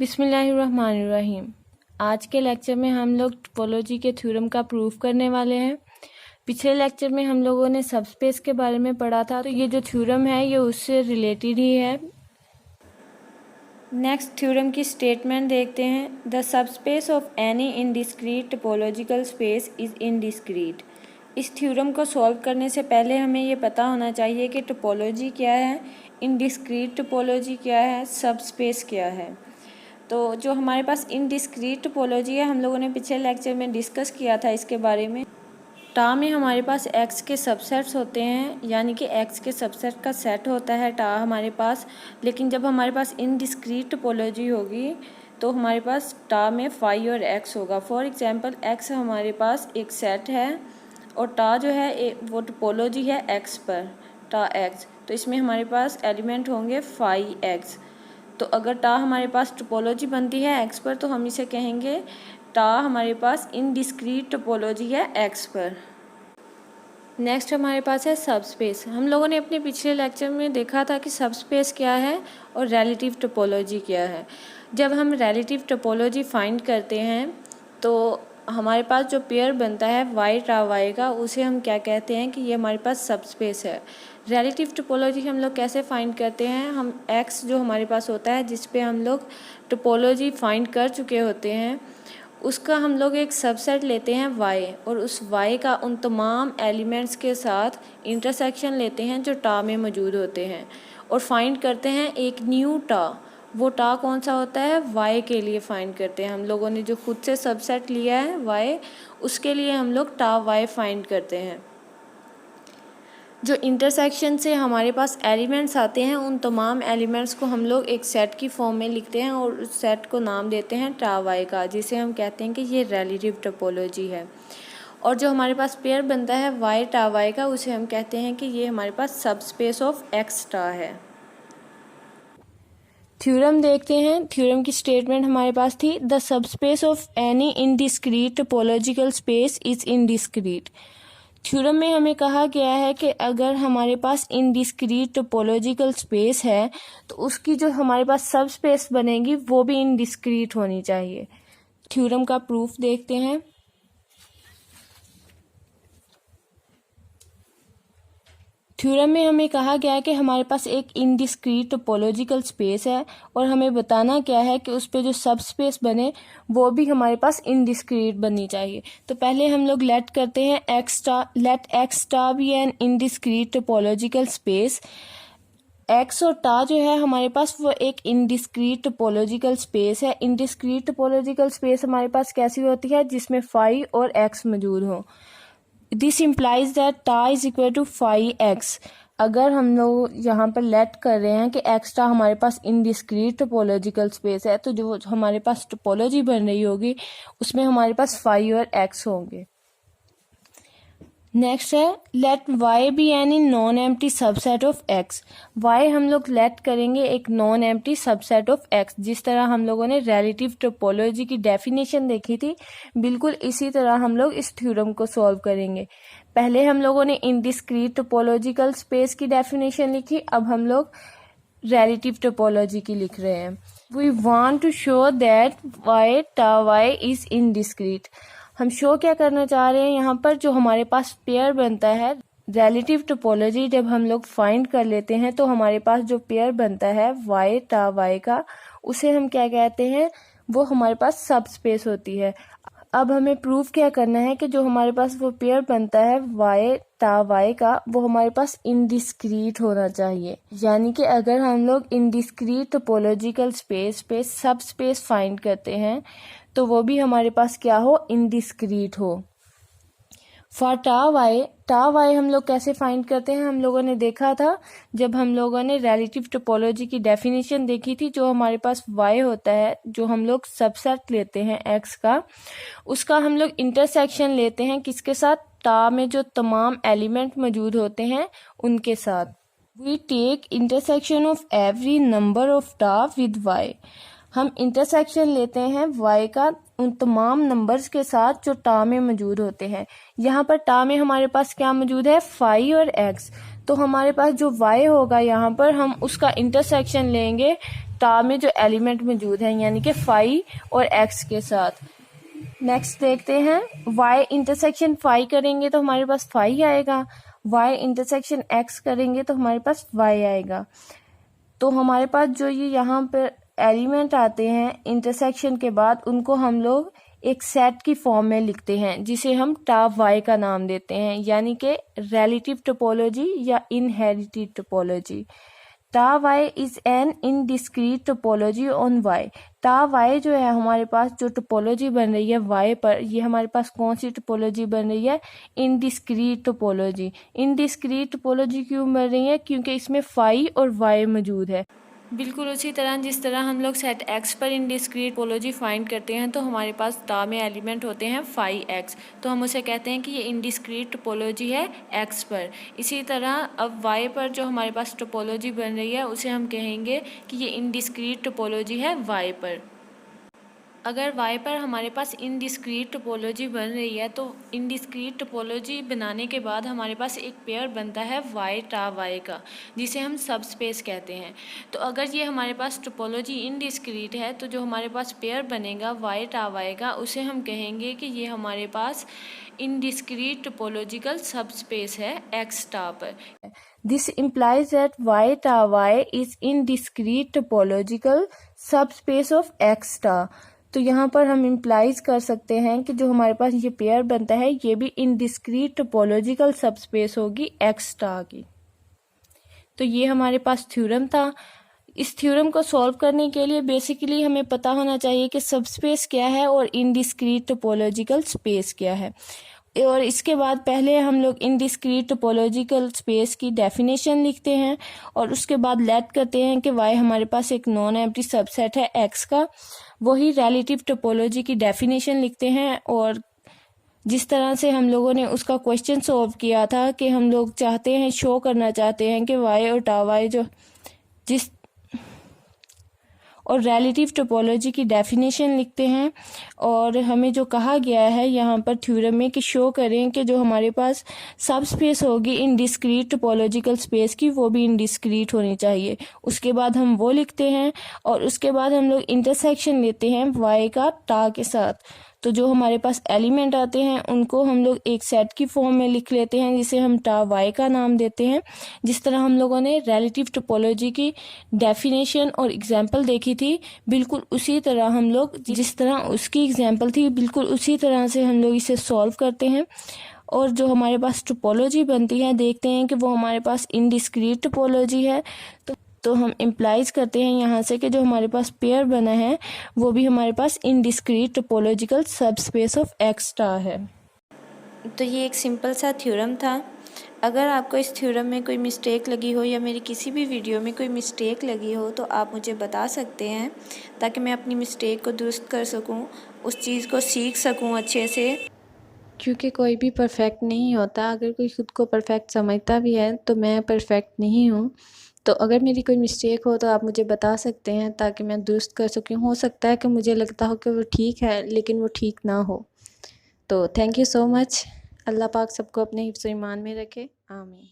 बिस्मिल्लाहिर्रहमानिर्रहीम। आज के लेक्चर में हम लोग टोपोलॉजी के थ्योरम का प्रूफ करने वाले हैं। पिछले लेक्चर में हम लोगों ने सबस्पेस के बारे में पढ़ा था, तो ये जो थ्योरम है ये उससे रिलेटेड ही है। नेक्स्ट थ्योरम की स्टेटमेंट देखते हैं। The subspace of any indiscrete topological space is indiscrete. इस थ्योरम को सॉल्व करने से पहले हमें ये पता होना चाहिए कि टोपोलॉजी क्या है, इनडिस्क्रीट टोपोलॉजी क्या है, सबस्पेस क्या है। तो जो हमारे पास इनडिस्क्रीट टोपोलॉजी है, हम लोगों ने पिछले लेक्चर में डिस्कस किया था इसके बारे में। टा में हमारे पास एक्स के सबसेट्स होते हैं, यानी कि एक्स के सबसेट का सेट होता है टा हमारे पास। लेकिन जब हमारे पास इनडिस्क्रीट टोपोलॉजी होगी तो हमारे पास टा में फाई और एक्स होगा। फॉर एग्जांपल एक्स हमारे पास एक सेट है और टा जो है वो टोपोलॉजी है एक्स पर, टा एक्स। तो इसमें हमारे पास एलिमेंट होंगे फाई एक्स। तो अगर टा हमारे पास टोपोलॉजी बनती है एक्स पर तो हम इसे कहेंगे टा हमारे पास इनडिस्क्रीट टोपोलॉजी है एक्स पर। नेक्स्ट हमारे पास है सबस्पेस। हम लोगों ने अपने पिछले लेक्चर में देखा था कि सबस्पेस क्या है और रिलेटिव टोपोलॉजी क्या है। जब हम रिलेटिव टोपोलॉजी फाइंड करते हैं तो हमारे पास जो पेयर बनता है वाई टा वाई का, उसे हम क्या कहते हैं कि ये हमारे पास सबस्पेस है। रिलेटिव टोपोलॉजी हम लोग कैसे फाइंड करते हैं, हम एक्स जो हमारे पास होता है जिस पे हम लोग टोपोलॉजी फाइंड कर चुके होते हैं, उसका हम लोग एक सबसेट लेते हैं वाई, और उस वाई का उन तमाम एलिमेंट्स के साथ इंटरसेक्शन लेते हैं जो टा में मौजूद होते हैं और फाइंड करते हैं एक न्यू टा। वो टा कौन सा होता है, वाई के लिए फाइंड करते हैं। हम लोगों ने जो खुद से सबसेट लिया है वाई, उसके लिए हम लोग टा वाई फाइंड करते हैं। जो इंटरसेक्शन से हमारे पास एलिमेंट्स आते हैं, उन तमाम एलिमेंट्स को हम लोग एक सेट की फॉर्म में लिखते हैं और उस सेट को नाम देते हैं टा वाई का, जिसे हम कहते हैं कि ये रिलेटिव टोपोलॉजी है। और जो हमारे पास पेयर बनता है वाई टा वाई का, उसे हम कहते हैं कि ये हमारे पास सबस्पेस ऑफ एक्स टा है। थ्योरम देखते हैं। थ्योरम की स्टेटमेंट हमारे पास थी, the subspace of any indiscrete topological space is indiscrete. Theorem में हमें कहा गया है कि अगर हमारे पास इनडिस्क्रीट टोपोलॉजिकल स्पेस है तो उसकी जो हमारे पास सब स्पेस बनेगी वो भी इनडिस्क्रीट होनी चाहिए। थ्योरम का प्रूफ देखते हैं। थ्योरम में हमें कहा गया है कि हमारे पास एक इनडिस्क्रीट टोपोलॉजिकल स्पेस है और हमें बताना क्या है कि उस पे जो सब स्पेस बने वो भी हमारे पास इनडिस्क्रीट बननी चाहिए। तो पहले हम लोग लेट करते हैं let X tau be an indiscrete topological space. X और टा जो है हमारे पास वो एक इनडिस्क्रीट टोपोलॉजिकल स्पेस है। इनडिस्क्रीट टोपोलॉजिकल स्पेस हमारे पास कैसी होती है, जिसमें फाई और एक्स मौजूद हो। This implies that tau is equal to phi x. अगर हम लोग यहाँ पर लेट कर रहे हैं कि एक्स टा हमारे पास इनडिस्क्रीट टोपोलॉजिकल स्पेस है, तो जो हमारे पास टोपोलॉजी बन रही होगी उसमें हमारे पास फाई और एक्स होंगे। नेक्स्ट है let Y be any non empty subset of X. Y हम लोग लेट करेंगे एक non empty subset of X. जिस तरह हम लोगों ने रिलेटिव टोपोलॉजी की डेफिनेशन देखी थी, बिल्कुल इसी तरह हम लोग इस थ्योरम को सॉल्व करेंगे। पहले हम लोगों ने इनडिस्क्रीट टोपोलॉजिकल स्पेस की डेफिनेशन लिखी, अब हम लोग रिलेटिव टोपोलॉजी की लिख रहे हैं। We want to show that Y tau Y is indiscrete. हम शो क्या करना चाह रहे हैं, यहाँ पर जो हमारे पास पेयर बनता है रिलेटिव टोपोलॉजी जब हम लोग फाइंड कर लेते हैं तो हमारे पास जो पेयर बनता है वाई टा वाई का, उसे हम क्या कहते हैं, वो हमारे पास सब स्पेस होती है। अब हमें प्रूफ क्या करना है कि जो हमारे पास वो पेयर बनता है वाई टा वाई का, वो हमारे पास इनडिस्क्रीट होना चाहिए। यानी कि अगर हम लोग इनडिस्क्रीट टोपोलॉजिकल स्पेस पे सब स्पेस फाइंड करते हैं तो वो भी हमारे पास क्या हो, इनडिस्क्रीट हो। फॉर टा वाई हम लोग कैसे फाइंड करते हैं, हम लोगों ने देखा था जब हम लोगों ने रिलेटिव टोपोलॉजी की डेफिनेशन देखी थी। जो हमारे पास वाई होता है, जो हम लोग सबसेट लेते हैं एक्स का, उसका हम लोग इंटरसेक्शन लेते हैं किसके साथ, टा में जो तमाम एलिमेंट मौजूद होते हैं उनके साथ। We take intersection of every number of tau with Y. हम इंटरसेक्शन लेते हैं वाई का उन तमाम नंबर्स के साथ जो टा में मौजूद होते हैं। यहाँ पर टा में हमारे पास क्या मौजूद है, फाई और एक्स। तो हमारे पास जो वाई होगा यहाँ पर हम उसका इंटरसेक्शन लेंगे टा में जो एलिमेंट मौजूद हैं, यानी कि फाई और एक्स के साथ। नेक्स्ट देखते हैं, y इंटरसेक्शन फाई करेंगे तो हमारे पास फाई आएगा, y इंटरसेक्शन x करेंगे तो हमारे पास y आएगा। तो हमारे पास जो ये यहाँ पर एलिमेंट आते हैं इंटरसेक्शन के बाद, उनको हम लोग एक सेट की फॉर्म में लिखते हैं, जिसे हम टा y का नाम देते हैं, यानी कि रिलेटिव टोपोलॉजी या inherited topology. Tau y is an indiscrete topology on y। Tau y जो है हमारे पास जो टोपोलॉजी बन रही है y पर, ये हमारे पास कौन सी टोपोलॉजी बन रही है? Indiscrete topology. इनडिस्क्रीट टोपोलॉजी क्यों बन रही है? क्योंकि इसमें फाई और y मौजूद है। बिल्कुल उसी तरह जिस तरह हम लोग सेट x पर इनडिस्क्रीट टोपोलॉजी फाइंड करते हैं, तो हमारे पास टा में एलिमेंट होते हैं फाई x, तो हम उसे कहते हैं कि ये इनडिस्क्रीट टोपोलॉजी है x पर। इसी तरह अब y पर जो हमारे पास टोपोलॉजी बन रही है, उसे हम कहेंगे कि ये इनडिस्क्रीट टोपोलॉजी है y पर। अगर y पर हमारे पास इनडिस्क्रीट टोपोलॉजी बन रही है, तो इनडिस्क्रीट टोपोलॉजी बनाने के बाद हमारे पास एक पेयर बनता है y टा y का, जिसे हम सब स्पेस कहते हैं। तो अगर ये हमारे पास टोपोलॉजी इनडिस्क्रीट है, तो जो हमारे पास पेयर बनेगा y टा y का, उसे हम कहेंगे कि ये हमारे पास इनडिस्क्रीट टोपोलॉजिकल सब स्पेस है x टा पर। This implies that y tau y is indiscrete topological subspace of x टा। तो यहाँ पर हम इम्प्लाइज कर सकते हैं कि जो हमारे पास ये पेयर बनता है, ये भी इनडिस्क्रीट टोपोलॉजिकल सबस्पेस होगी एक्स टा की। तो ये हमारे पास थ्योरम था। इस थ्योरम को सॉल्व करने के लिए बेसिकली हमें पता होना चाहिए कि सबस्पेस क्या है और इनडिस्क्रीट टोपोलॉजिकल स्पेस क्या है। और इसके बाद पहले हम लोग इनडिस्क्रीट टोपोलॉजिकल स्पेस की डेफिनेशन लिखते हैं, और उसके बाद लेट करते हैं कि y हमारे पास एक नॉन एम्प्टी सबसेट है x का। वही रिलेटिव टोपोलॉजी की डेफिनेशन लिखते हैं, और जिस तरह से हम लोगों ने उसका क्वेश्चन सॉल्व किया था कि हम लोग चाहते हैं, शो करना चाहते हैं कि y और टा y जो जिस और रिलेटिव टोपोलॉजी की डेफिनेशन लिखते हैं। और हमें जो कहा गया है यहाँ पर थ्योरम में कि शो करें कि जो हमारे पास सब स्पेस होगी इनडिस्क्रीट टोपोलॉजिकल स्पेस की, वो भी इनडिस्क्रीट होनी चाहिए। उसके बाद हम वो लिखते हैं, और उसके बाद हम लोग इंटरसेक्शन लेते हैं y का टा के साथ। तो जो हमारे पास एलिमेंट आते हैं, उनको हम लोग एक सेट की फॉर्म में लिख लेते हैं, जिसे हम टा y का नाम देते हैं। जिस तरह हम लोगों ने रिलेटिव टोपोलॉजी की डेफिनेशन और एग्जाम्पल देखी थी, बिल्कुल उसी तरह हम लोग, जिस तरह उसकी एग्जाम्पल थी, बिल्कुल उसी तरह से हम लोग इसे सॉल्व करते हैं। और जो हमारे पास टोपोलॉजी बनती है, देखते हैं कि वो हमारे पास इनडिस्क्रीट टोपोलॉजी है। तो हम इम्प्लाइज करते हैं यहाँ से कि जो हमारे पास पेयर बना है, वो भी हमारे पास indiscrete topological subspace of x टा है। तो ये एक सिंपल सा थ्योरम था। अगर आपको इस थ्योरम में कोई मिस्टेक लगी हो, या मेरी किसी भी वीडियो में कोई मिस्टेक लगी हो, तो आप मुझे बता सकते हैं, ताकि मैं अपनी मिस्टेक को दुरुस्त कर सकूं, उस चीज़ को सीख सकूं अच्छे से। क्योंकि कोई भी परफेक्ट नहीं होता। अगर कोई खुद को परफेक्ट समझता भी है, तो मैं परफेक्ट नहीं हूँ। तो अगर मेरी कोई मिस्टेक हो तो आप मुझे बता सकते हैं, ताकि मैं दुरुस्त कर सकूँ। हो सकता है कि मुझे लगता हो कि वो ठीक है, लेकिन वो ठीक ना हो। तो थैंक यू सो मच। अल्लाह पाक सबको अपने हिफ्ज़-ओ-ईमान में रखे। आमीन।